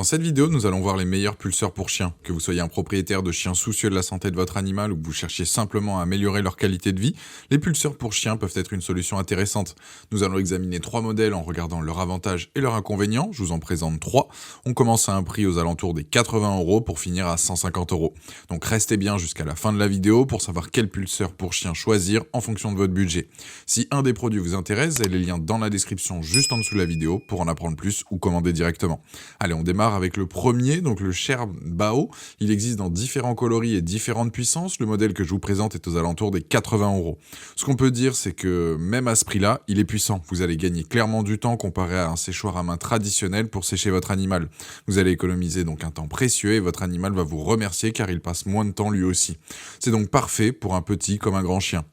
cette vidéo, nous allons voir les meilleurs pulseurs pour chiens. Que vous soyez un propriétaire de chiens soucieux de la santé de votre animal ou que vous cherchiez simplement à améliorer leur qualité de vie, les pulseurs pour chiens peuvent être une solution intéressante. Nous allons examiner 3 modèles en regardant leurs avantages et leurs inconvénients. Je vous en présente 3. On commence à un prix aux alentours des 80 € pour finir à 150 €. Donc restez bien jusqu'à la fin de la vidéo pour savoir quel pulseur pour chien choisir en fonction de votre budget. Si un des produits vous intéresse, vous avez les liens dans la description juste en dessous de la vidéo pour en apprendre plus ou commander directement. Allez, on démarre avec le premier, donc le Sherb Bao. Il existe dans différents coloris et différentes puissances. Le modèle que je vous présente est aux alentours des 80 €. Ce qu'on peut dire, c'est que même à ce prix-là, il est puissant. Vous allez gagner clairement du temps comparé à un séchoir à main traditionnel pour sécher votre animal. Vous allez économiser donc un temps précieux et votre animal va vous remercier car il passe moins de temps lui aussi. C'est donc parfait pour un petit comme un grand chien.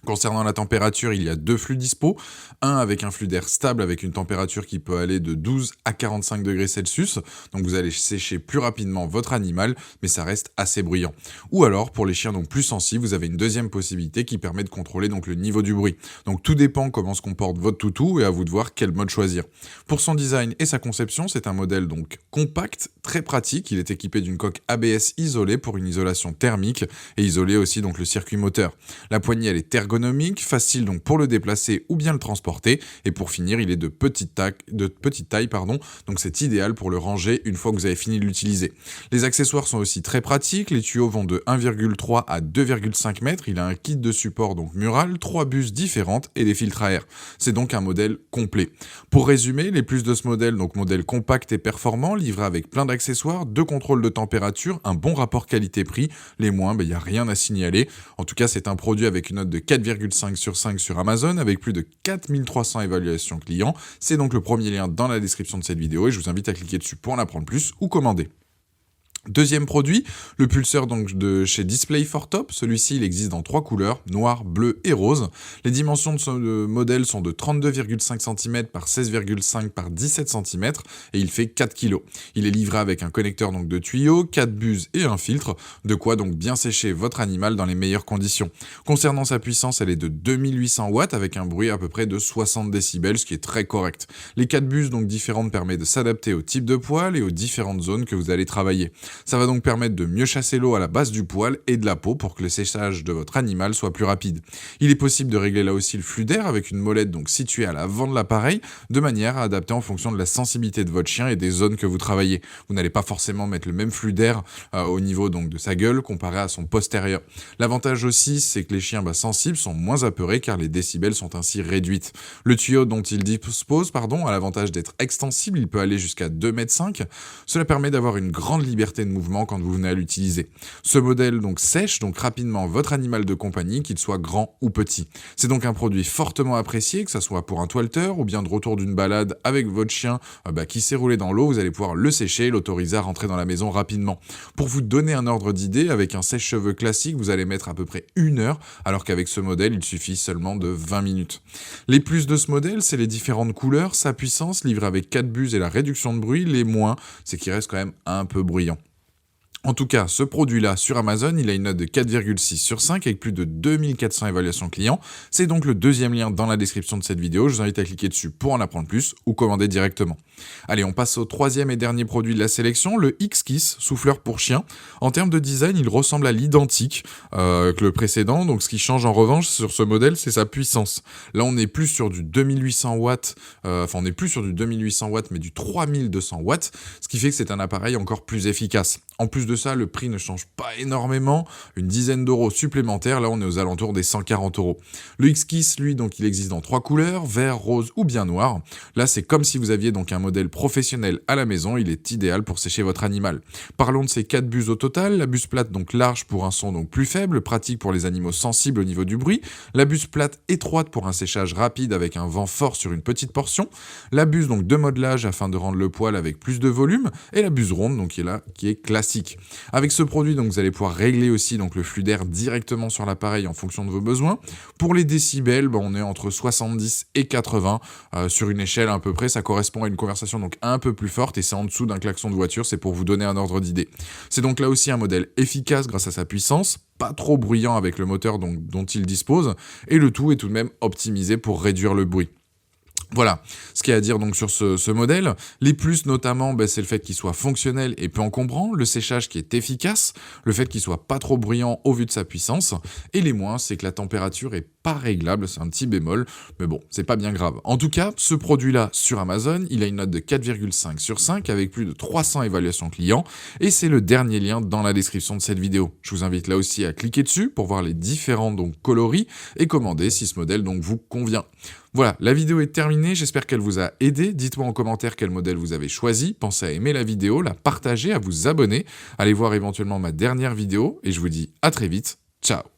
Concernant la température, il y a 2 flux dispo, un avec un flux d'air stable avec une température qui peut aller de 12 à 45 degrés Celsius, donc vous allez sécher plus rapidement votre animal, mais ça reste assez bruyant. Ou alors, pour les chiens donc plus sensibles, vous avez une deuxième possibilité qui permet de contrôler donc le niveau du bruit. Donc tout dépend comment se comporte votre toutou et à vous de voir quel mode choisir. Pour son design et sa conception, c'est un modèle donc compact, très pratique, il est équipé d'une coque ABS isolée pour une isolation thermique et isoler aussi donc le circuit moteur. La poignée elle est ergonomique, facile donc pour le déplacer ou bien le transporter, et pour finir il est de petite taille, donc c'est idéal pour le ranger une fois que vous avez fini de l'utiliser. Les accessoires sont aussi très pratiques, les tuyaux vont de 1,3 à 2,5 mètres, il a un kit de support donc mural, 3 buses différentes et des filtres à air. C'est donc un modèle complet. Pour résumer, les plus de ce modèle, donc modèle compact et performant, livré avec plein d'accessoires, 2 contrôles de température, un bon rapport qualité-prix, les moins, il n'y a rien à signaler. En tout cas, c'est un produit avec une note de 4,5 sur 5 sur Amazon avec plus de 4300 évaluations clients. C'est donc le premier lien dans la description de cette vidéo et je vous invite à cliquer dessus pour en apprendre plus ou commander. Deuxième produit, le pulseur donc de chez Display for Top. Celui-ci, il existe dans 3 couleurs, noir, bleu et rose. Les dimensions de ce modèle sont de 32,5 cm par 16,5 par 17 cm et il fait 4 kg. Il est livré avec un connecteur donc de tuyaux, 4 buses et un filtre, de quoi donc bien sécher votre animal dans les meilleures conditions. Concernant sa puissance, elle est de 2800 watts avec un bruit à peu près de 60 décibels, ce qui est très correct. Les 4 buses donc différentes permettent de s'adapter au type de poil et aux différentes zones que vous allez travailler. Ça va donc permettre de mieux chasser l'eau à la base du poil et de la peau pour que le séchage de votre animal soit plus rapide. Il est possible de régler là aussi le flux d'air avec une molette donc située à l'avant de l'appareil de manière à adapter en fonction de la sensibilité de votre chien et des zones que vous travaillez. Vous n'allez pas forcément mettre le même flux d'air au niveau donc de sa gueule comparé à son postérieur. L'avantage aussi, c'est que les chiens sensibles sont moins apeurés car les décibels sont ainsi réduites. Le tuyau dont il dispose a l'avantage d'être extensible, il peut aller jusqu'à 2,5 m. Cela permet d'avoir une grande liberté de mouvement quand vous venez à l'utiliser. Ce modèle donc sèche donc rapidement votre animal de compagnie, qu'il soit grand ou petit. C'est donc un produit fortement apprécié, que ce soit pour un toileteur ou bien de retour d'une balade avec votre chien qui s'est roulé dans l'eau, vous allez pouvoir le sécher et l'autoriser à rentrer dans la maison rapidement. Pour vous donner un ordre d'idée, avec un sèche-cheveux classique, vous allez mettre à peu près 1 heure, alors qu'avec ce modèle, il suffit seulement de 20 minutes. Les plus de ce modèle, c'est les différentes couleurs, sa puissance, livrée avec 4 buses et la réduction de bruit. Les moins, c'est qu'il reste quand même un peu bruyant. En tout cas, ce produit-là, sur Amazon, il a une note de 4,6 sur 5 avec plus de 2400 évaluations clients. C'est donc le deuxième lien dans la description de cette vidéo. Je vous invite à cliquer dessus pour en apprendre plus ou commander directement. Allez, on passe au troisième et dernier produit de la sélection, le X-Kiss, souffleur pour chien. En termes de design, il ressemble à l'identique que le précédent. Donc, ce qui change en revanche sur ce modèle, c'est sa puissance. Là, on n'est plus sur du 2800 watts, mais du 3200 watts, ce qui fait que c'est un appareil encore plus efficace. En plus de ça, le prix ne change pas énormément, une dizaine d'euros supplémentaires, là on est aux alentours des 140 €. Le X-Kiss, lui, donc il existe dans 3 couleurs, vert, rose ou bien noir. Là c'est comme si vous aviez donc un modèle professionnel à la maison, il est idéal pour sécher votre animal. Parlons de ces 4 buses au total, la buse plate donc large pour un son donc plus faible, pratique pour les animaux sensibles au niveau du bruit, la buse plate étroite pour un séchage rapide avec un vent fort sur une petite portion, la buse donc de modelage afin de rendre le poil avec plus de volume, et la buse ronde donc qui est classique. Avec ce produit, donc, vous allez pouvoir régler aussi donc, le flux d'air directement sur l'appareil en fonction de vos besoins. Pour les décibels, on est entre 70 et 80 sur une échelle à peu près. Ça correspond à une conversation donc un peu plus forte et c'est en dessous d'un klaxon de voiture. C'est pour vous donner un ordre d'idée. C'est donc là aussi un modèle efficace grâce à sa puissance, pas trop bruyant avec le moteur dont il dispose et le tout est tout de même optimisé pour réduire le bruit. Voilà, ce qu'il y a à dire donc sur ce modèle. Les plus notamment, c'est le fait qu'il soit fonctionnel et peu encombrant, le séchage qui est efficace, le fait qu'il soit pas trop bruyant au vu de sa puissance, et les moins, c'est que la température est pas réglable, c'est un petit bémol, mais bon, c'est pas bien grave. En tout cas, ce produit-là sur Amazon, il a une note de 4,5 sur 5 avec plus de 300 évaluations clients, et c'est le dernier lien dans la description de cette vidéo. Je vous invite là aussi à cliquer dessus pour voir les différents coloris et commander si ce modèle vous convient. Voilà, la vidéo est terminée, j'espère qu'elle vous a aidé. Dites-moi en commentaire quel modèle vous avez choisi. Pensez à aimer la vidéo, la partager, à vous abonner. Allez voir éventuellement ma dernière vidéo et je vous dis à très vite. Ciao!